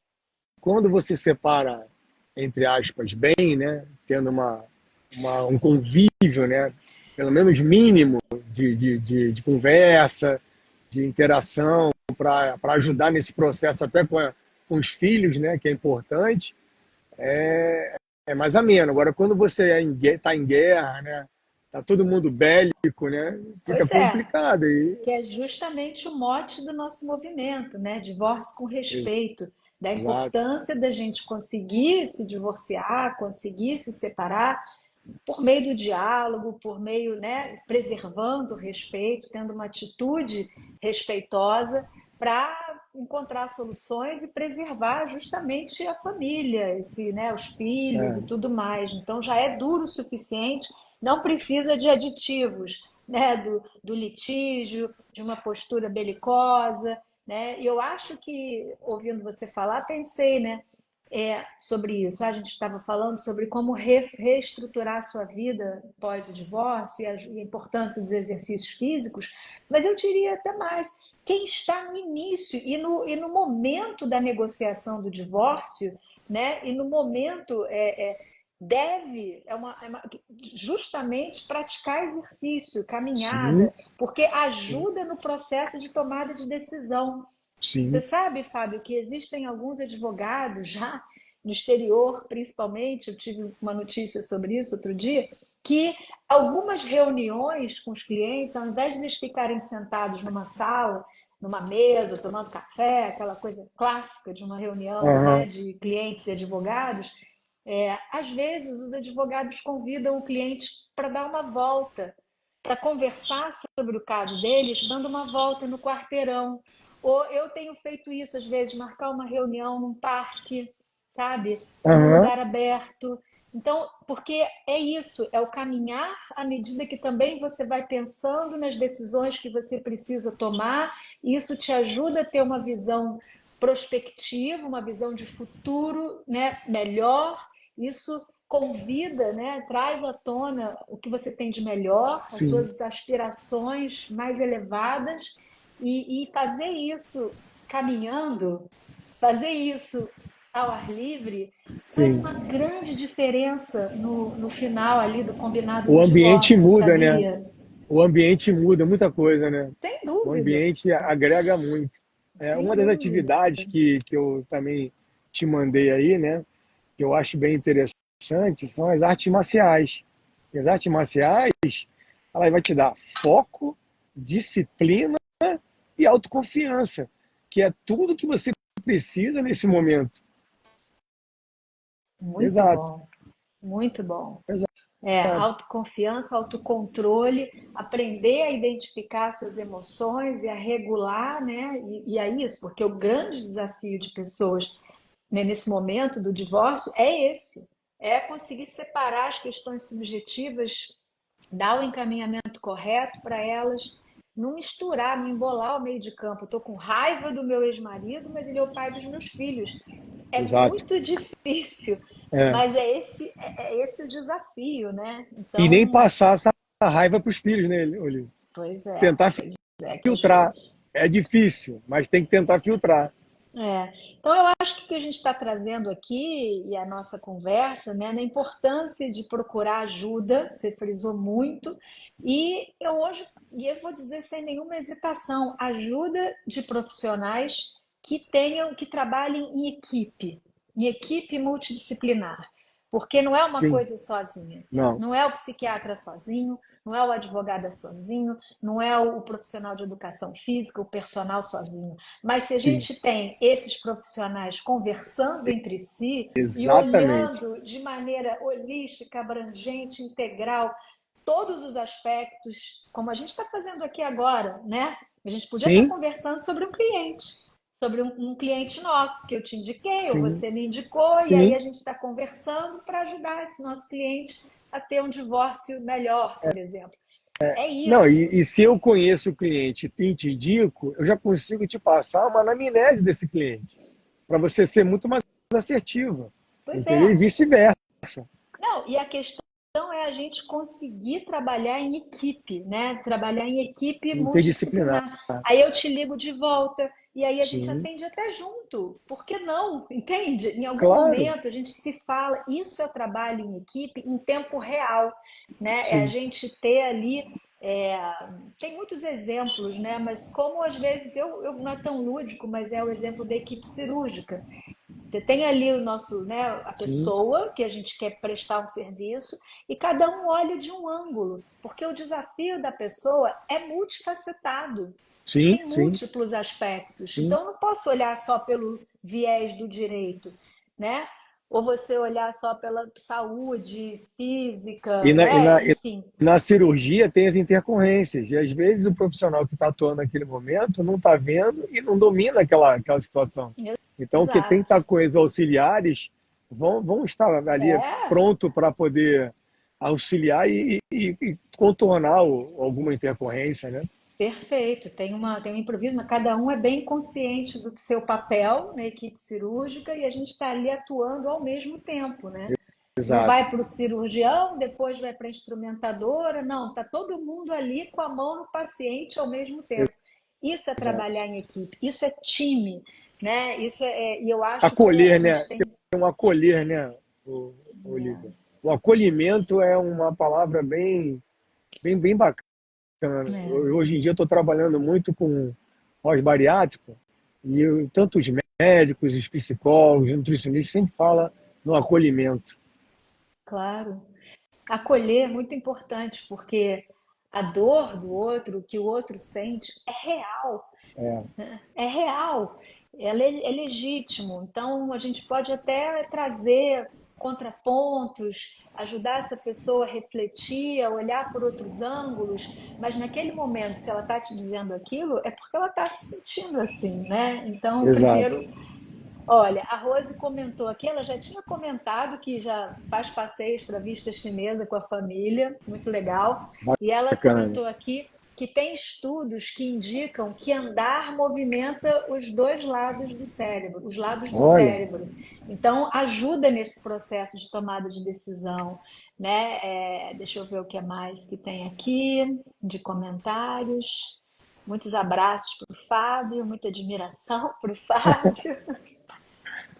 quando você separa, entre aspas, bem, né, tendo um convívio, né, pelo menos mínimo de conversa, de interação, para ajudar nesse processo até com os filhos, né, que é importante, é mais ameno. Agora, quando você está em guerra, né, tá todo mundo bélico, né, fica Pois é, complicado. que é justamente o mote do nosso movimento, né? Divórcio com respeito, da Exato. importância da gente conseguir se divorciar, conseguir se separar por meio do diálogo, por meio, né, preservando o respeito, tendo uma atitude respeitosa para encontrar soluções e preservar justamente a família, né, os filhos e É. tudo mais. Então já é duro o suficiente, não precisa de aditivos, né, do litígio, de uma postura belicosa, né? E eu acho que, ouvindo você falar, pensei, né, sobre isso. A gente estava falando sobre como reestruturar a sua vida após o divórcio e a importância dos exercícios físicos, mas eu diria até mais, quem está no início e no momento da negociação do divórcio, né, e no momento deve justamente praticar exercício, Sim, caminhada, porque ajuda no processo de tomada de decisão. Você sim. sabe, Fábio, que existem alguns advogados já no exterior, principalmente, eu tive uma notícia sobre isso outro dia, que algumas reuniões com os clientes, ao invés de eles ficarem sentados numa sala, numa mesa, tomando café, aquela coisa clássica de uma reunião, né, Aham. de clientes e advogados, às vezes os advogados convidam o cliente para dar uma volta, para conversar sobre o caso deles, dando uma volta no quarteirão. Ou eu tenho feito isso às vezes, marcar uma reunião num parque, sabe? Ou num Aham. lugar aberto. Então, porque é isso, é o caminhar à medida que também você vai pensando nas decisões que você precisa tomar, e isso te ajuda a ter uma visão prospectiva, uma visão de futuro, né, melhor. Isso convida, né, traz à tona o que você tem de melhor, as Sim, suas aspirações mais elevadas, e fazer isso caminhando, fazer isso ao ar livre, faz sim. uma grande diferença no final ali do combinado O do ambiente divórcio, muda, né? sabia? O ambiente muda muita coisa, né? Sem O dúvida, ambiente agrega muito. É, sem uma das dúvida. atividades que eu também te mandei aí, né? Que eu acho bem interessante, são as artes marciais. E as artes marciais, ela vai te dar foco, disciplina e autoconfiança, que é tudo que você precisa nesse momento. Muito Exato, bom, muito bom. exato. Autoconfiança, autocontrole, aprender a identificar suas emoções e a regular, né? E é isso, porque o grande desafio de pessoas, né, nesse momento do divórcio é esse, é conseguir separar as questões subjetivas, dar o encaminhamento correto para elas, não misturar, não embolar o meio de campo. Estou com raiva do meu ex-marido, mas ele é o pai dos meus filhos. É Exato. muito difícil, É. mas é esse o desafio, né? E nem Então, passar essa raiva para os filhos, né, Olívio? pois é, Tentar pois é, que às filtrar. vezes É difícil, mas tem que tentar filtrar. Então, eu acho que o que a gente está trazendo aqui e a nossa conversa, né, na importância de procurar ajuda, você frisou muito, e eu vou dizer sem nenhuma hesitação, ajuda de profissionais que trabalhem em equipe multidisciplinar, porque não é uma Sim, coisa sozinha, não, não é o psiquiatra sozinho, não é o advogado sozinho, não é o profissional de educação física, o personal sozinho. Mas se a sim, gente tem esses profissionais conversando entre si e exatamente. olhando de maneira holística, abrangente, integral, todos os aspectos, como a gente está fazendo aqui agora, né? A gente podia estar Sim, conversando sobre um cliente nosso que eu te indiquei ou sim, você me indicou, e aí sim. a gente está conversando para ajudar esse nosso cliente a ter um divórcio melhor, por exemplo. É Não, isso. e se eu conheço o cliente e te indico, eu já consigo te passar uma anamnese desse cliente, para você ser muito mais assertiva, Pois entendeu? E é. vice-versa. Não, e a questão é a gente conseguir trabalhar em equipe, né? Trabalhar em equipe Interdisciplinar. multidisciplinar. Aí eu te ligo de volta e aí a gente Sim, atende até junto. Por que não? Entende? Em algum claro. momento a gente se fala, isso é trabalho em equipe em tempo real, né? É a Sim, gente ter ali é, tem muitos exemplos, né? Mas como às vezes eu não é tão lúdico, mas é o exemplo da equipe cirúrgica. Você tem ali o nosso, né, a sim, pessoa que a gente quer prestar um serviço e cada um olha de um ângulo, porque o desafio da pessoa é multifacetado, sim, tem sim, múltiplos aspectos. sim. Então eu não posso olhar só pelo viés do direito, né? Ou você olhar só pela saúde E física, na, e né? na, e Enfim, na cirurgia tem as intercorrências. E às vezes o profissional que está atuando naquele momento não está vendo e não domina aquela situação. Então, o que tem que exato. estar com os auxiliares vão estar ali É, pronto para poder auxiliar e contornar alguma intercorrência, né? perfeito, tem um improviso, mas cada um é bem consciente do seu papel na equipe cirúrgica e a gente está ali atuando ao mesmo tempo, né? Não Exato. vai para o cirurgião, depois vai para a instrumentadora, não, está todo mundo ali com a mão no paciente ao mesmo tempo. Isso é Exato. trabalhar em equipe, isso é time, né? E eu acho que a Acolher, né? gente tem. Tem um acolher, né, Olívia? O acolhimento é uma palavra bem bacana. É, Hoje em dia estou trabalhando muito com pós-bariátrico e tanto os médicos, os psicólogos, os nutricionistas sempre falam no acolhimento. claro. Acolher é muito importante, porque a dor do outro, o que o outro sente, é real. É, É real, é legítimo. Então, a gente pode até trazer contrapontos, ajudar essa pessoa a refletir, a olhar por outros ângulos, mas naquele momento, se ela está te dizendo aquilo, é porque ela está se sentindo assim, né? Então, exato. primeiro, olha, a Rose comentou aqui, ela já tinha comentado que já faz passeios para vista chinesa com a família, muito legal. E ela Bacana. comentou aqui que tem estudos que indicam que andar movimenta os dois lados do cérebro, os lados do Olha, cérebro. Então, ajuda nesse processo de tomada de decisão, né? Deixa eu ver o que mais que tem aqui de comentários. Muitos abraços para o Fábio, muita admiração para o Fábio.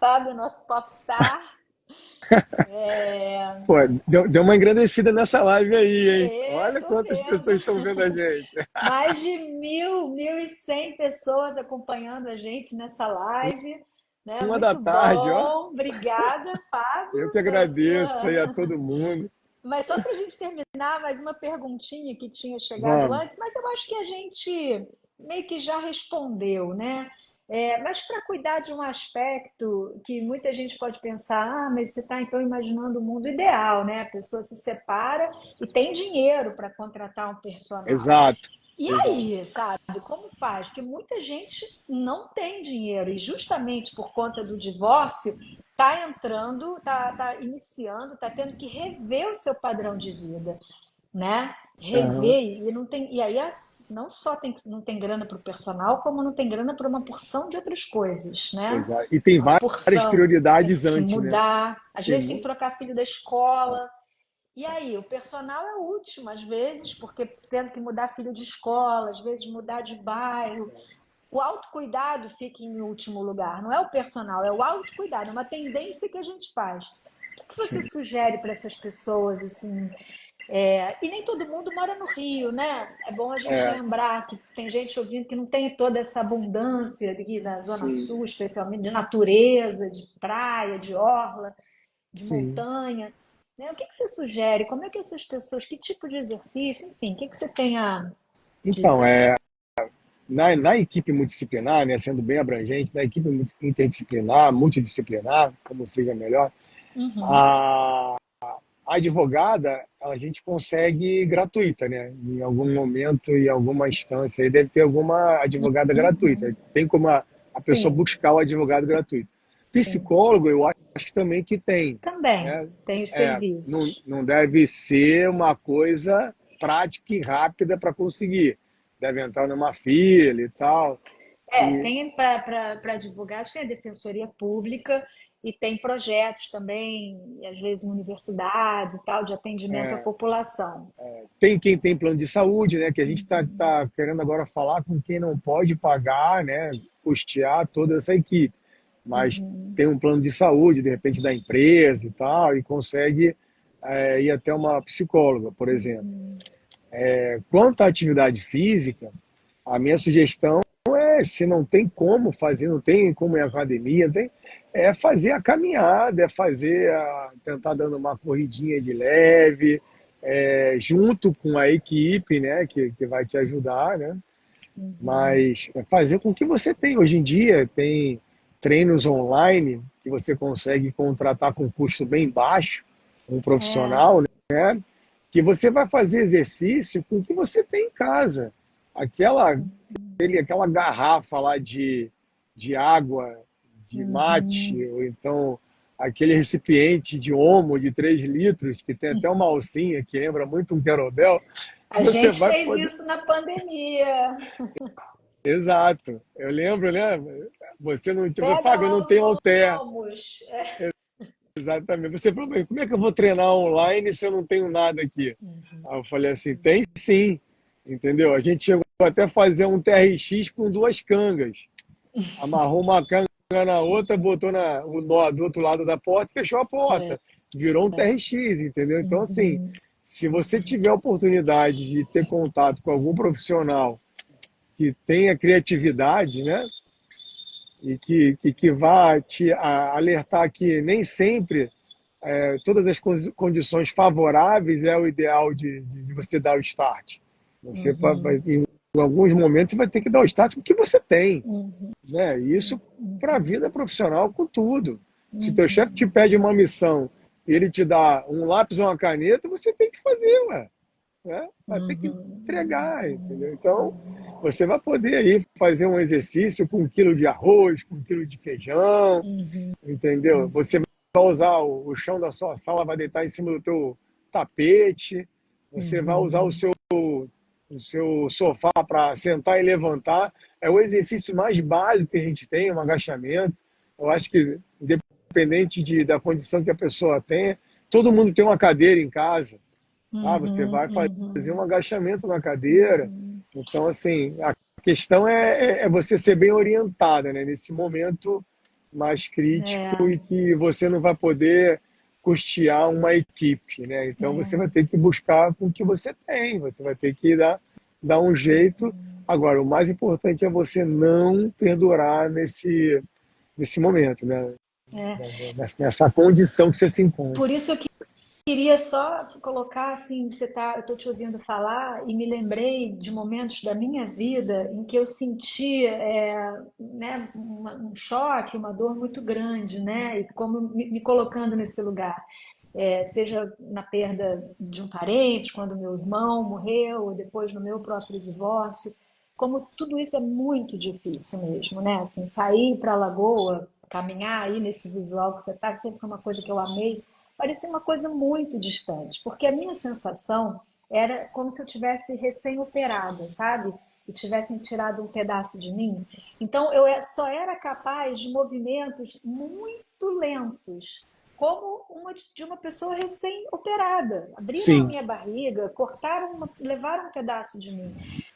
Fábio, nosso popstar. É, pô, deu uma engrandecida nessa live aí, hein? Olha tô quantas vendo. pessoas estão vendo a gente. Mais de 1.100 pessoas acompanhando a gente nessa live. Né? Uma da Muito tarde, ó. bom. Obrigada, Eu que Fábio, pela agradeço aí a sua. todo mundo. Mas só para a gente terminar, mais uma perguntinha que tinha chegado Vamos. antes, mas eu acho que a gente meio que já respondeu, né? Mas para cuidar de um aspecto que muita gente pode pensar, mas você está então imaginando o mundo ideal, né? A pessoa se separa e tem dinheiro para contratar um personal. Exato, E exato. aí, sabe, como faz? Porque muita gente não tem dinheiro e justamente por conta do divórcio tá entrando, tá iniciando, tá tendo que rever o seu padrão de vida, né? Aham, Rever e não tem e aí não só não tem grana para o personal, como não tem grana para uma porção de outras coisas, né? exato. E tem Uma várias porção tem que prioridades se antes, né? mudar, às Tem, vezes tem que trocar filho da escola, e aí, o personal é o último, às vezes, porque tendo que mudar filho de escola, às vezes mudar de bairro. o autocuidado fica em último lugar. Não é o personal, é o autocuidado, é uma tendência que a gente faz. O que você Sim, sugere para essas pessoas, assim? E nem todo mundo mora no Rio, né? É bom a gente é, lembrar que tem gente ouvindo que não tem toda essa abundância aqui na Zona sim, Sul, especialmente de natureza, de praia, de orla, de sim. montanha. Né? O que que você sugere? Como é que essas pessoas, que tipo de exercício, enfim, o que que você tem a Então, dizer? na equipe multidisciplinar, né, sendo bem abrangente, na equipe interdisciplinar, multidisciplinar, como seja melhor, Uhum, a, a advogada, a gente consegue gratuita, né? Em algum momento, em alguma instância, aí deve ter alguma advogada gratuita. uhum. Tem como a pessoa Sim, buscar o advogado gratuito. sim. Psicólogo, eu acho também que tem, Também né? tem os Não, serviços. não deve ser uma coisa prática e rápida para conseguir. Deve entrar numa fila e tal. E Tem para divulgar, acho que tem a Defensoria Pública e tem projetos também, e às vezes em universidades e tal, de atendimento à população. tem quem tem plano de saúde, né? Que a gente tá querendo agora falar com quem não pode pagar, né? Custear toda essa equipe. Mas Uhum. tem um plano de saúde, de repente, da empresa e tal, e consegue ir até uma psicóloga, por exemplo. Quanto à atividade física, a minha sugestão é, se não tem como fazer, não tem como ir à academia, não tem, é fazer a caminhada, tentar dando uma corridinha de leve, junto com a equipe, né, que vai te ajudar, né? Uhum. Mas fazer com que você tem. Hoje em dia tem treinos online que você consegue contratar com custo bem baixo, um É. profissional, né? Que você vai fazer exercício com o que você tem em casa. Aquela, aquela garrafa lá de água, de mate, Uhum. ou então aquele recipiente de Omo de 3 litros, que tem até uma alcinha que lembra muito um querobel, A você gente vai fez poder. isso na pandemia. Exato. Eu lembro, né? Você não tinha. Pega Fábio, eu não lá os tenho halter. omos. Exatamente. Você falou, como é que eu vou treinar online se eu não tenho nada aqui? Uhum. Aí eu falei assim, tem sim. Entendeu? A gente chegou até a fazer um TRX com 2 cangas. Amarrou uma canga na outra, botou o nó do outro lado da porta e fechou a É. porta. Virou um TRX, entendeu? Então, assim, Uhum. se você tiver a oportunidade de ter contato com algum profissional que tenha criatividade, né? E que vá te alertar que nem sempre todas as condições favoráveis é o ideal de você dar o start. Você Uhum. em alguns momentos você vai ter que dar o start com o que você tem, Uhum. né? E isso para a Uhum. vida profissional com tudo. Se teu chefe te Uhum. pede uma missão e ele te dá um lápis ou uma caneta, você tem que fazer, ué, né? Vai ter que entregar, Uhum. entendeu? Então, você vai poder aí fazer um exercício com 1 quilo de arroz, com 1 quilo de feijão, Uhum. entendeu? Você vai usar o chão da sua sala, vai deitar em cima do teu tapete, você vai usar Uhum. o seu sofá para sentar e levantar. É o exercício mais básico que a gente tem, um agachamento. Eu acho que, independente da condição que a pessoa tenha, todo mundo tem uma cadeira em casa. Você Uhum. vai fazer um Uhum. agachamento na cadeira. Uhum. Então, assim, a questão é você ser bem orientada, né? Nesse momento mais crítico É, e que você não vai poder custear uma equipe, né? Então, você vai é. ter que buscar com o que você tem, você vai ter que dar um jeito. Agora, o mais importante é você não perdurar nesse momento, né? É. Nessa condição que você se encontra. Por isso eu queria só colocar assim, eu estou te ouvindo falar e me lembrei de momentos da minha vida em que eu senti, né, um choque, uma dor muito grande, né? E como me colocando nesse lugar. Seja na perda de um parente, quando meu irmão morreu, ou depois no meu próprio divórcio, como tudo isso é muito difícil mesmo, né? Assim, sair para a lagoa, caminhar aí nesse visual que você está, sempre foi uma coisa que eu amei, parecia uma coisa muito distante, porque a minha sensação era como se eu tivesse recém-operada, sabe? E tivessem tirado um pedaço de mim. Então eu só era capaz de movimentos muito lentos, como de uma pessoa recém-operada. Abriram a Sim. minha barriga, levaram um pedaço de mim,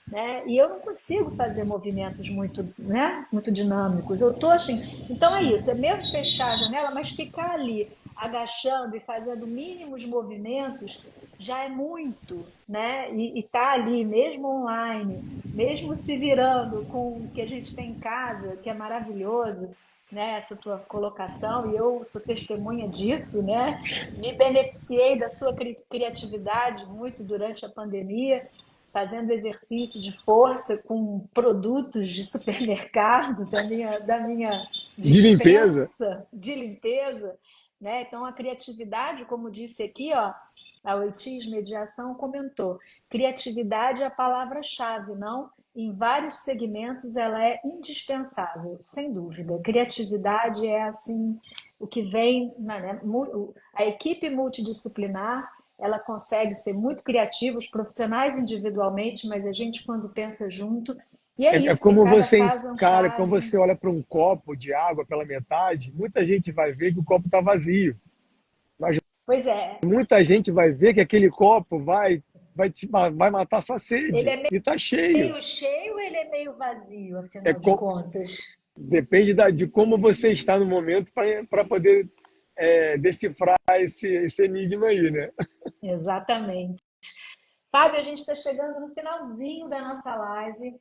né? E eu não consigo fazer movimentos muito, né, muito dinâmicos. Eu tô assim, então é isso, é mesmo fechar a janela, mas ficar ali agachando e fazendo mínimos movimentos já é muito, né? E tá ali, mesmo online, mesmo se virando com o que a gente tem em casa, que é maravilhoso, né? Essa tua colocação, e eu sou testemunha disso, né? Me beneficiei da sua criatividade muito durante a pandemia, fazendo exercício de força com produtos de supermercado, da minha De limpeza? dispensa de limpeza, né? Então, a criatividade, como disse aqui, ó, a Oitis Mediação comentou, criatividade é a palavra-chave, não? Em vários segmentos ela é indispensável, sem dúvida. Criatividade é assim o que vem, né? A equipe multidisciplinar, ela consegue ser muito criativa, os profissionais individualmente, mas a gente quando pensa junto, e é É isso, porque como cada você caso é um encara, quando caso. você olha para um copo de água pela metade, muita gente vai ver que o copo está vazio. Mas Pois é, muita gente vai ver que aquele copo vai matar sua ele sede. é E está cheio. meio cheio ou ele é meio vazio, É, afinal de contas? depende de como você está no momento para poder decifrar esse enigma aí, né? Exatamente. Fábio, a gente está chegando no finalzinho da nossa live.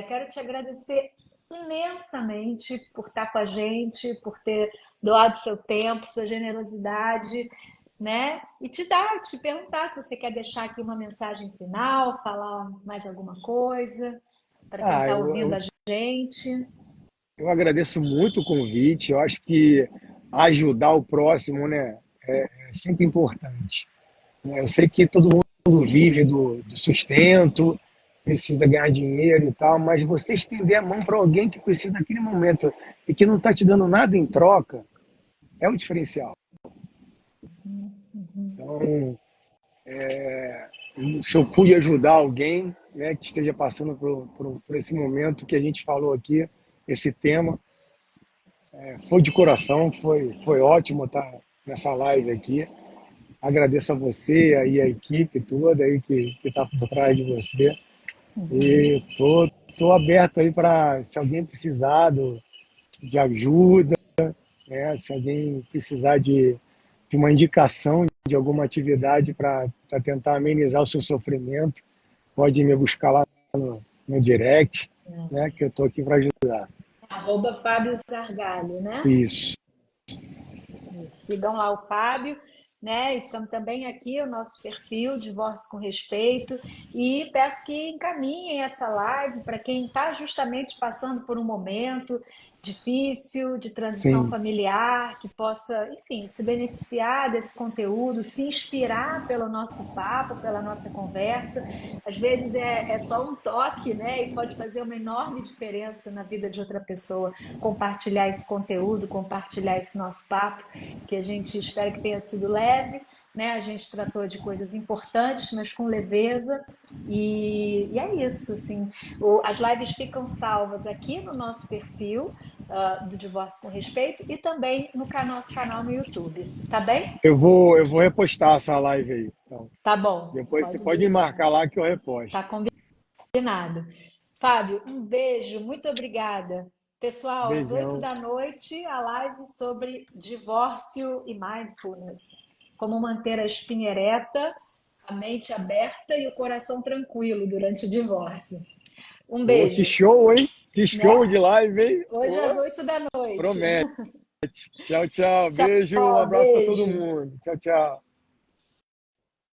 Quero te agradecer imensamente por estar com a gente, por ter doado seu tempo, sua generosidade, né? E te perguntar se você quer deixar aqui uma mensagem final, falar mais alguma coisa para quem Ah, está eu, ouvindo a eu, gente. eu agradeço muito o convite. Eu acho que ajudar o próximo, né, é sempre importante. Eu sei que todo mundo vive do sustento, precisa ganhar dinheiro e tal, mas você estender a mão para alguém que precisa naquele momento e que não está te dando nada em troca, é um diferencial. Então, se eu pude ajudar alguém, né, que esteja passando por esse momento que a gente falou aqui, esse tema, foi de coração, foi ótimo estar nessa live aqui. Agradeço a você aí, a equipe toda aí que está por trás de você. E tô aberto aí para, se alguém precisar de ajuda, né? Se alguém precisar de uma indicação de alguma atividade para tentar amenizar o seu sofrimento, pode me buscar lá no direct, né? Que eu estou aqui para ajudar. Fábio Zargalho, né? Isso. Sigam lá o Fábio, né? E estamos também aqui o nosso perfil Divórcio com Respeito e peço que encaminhem essa live para quem está justamente passando por um momento difícil de transição Sim. familiar, que possa, enfim, se beneficiar desse conteúdo, se inspirar pelo nosso papo, pela nossa conversa. Às vezes é só um toque, né? E pode fazer uma enorme diferença na vida de outra pessoa compartilhar esse conteúdo, compartilhar esse nosso papo, que a gente espera que tenha sido leve, né? A gente tratou de coisas importantes, mas com leveza, e é isso, assim. As lives ficam salvas aqui no nosso perfil do Divórcio com Respeito e também no nosso canal no YouTube, tá bem? Eu vou repostar essa live aí. Então, Tá bom, depois você pode pode me deixar. marcar lá que eu reposto. Tá combinado. Fábio, um beijo, muito obrigada. Pessoal, às 8 Beijão. da noite, a live sobre divórcio e mindfulness. Como manter a espinha ereta, a mente aberta e o coração tranquilo durante o divórcio. Um Pô, que beijo, show, hein? Que show né? de live, hein? Hoje às Pô, 8 da noite. promete. Tchau, tchau. Beijo, um Tchau, abraço para todo beijo. mundo. Tchau, tchau.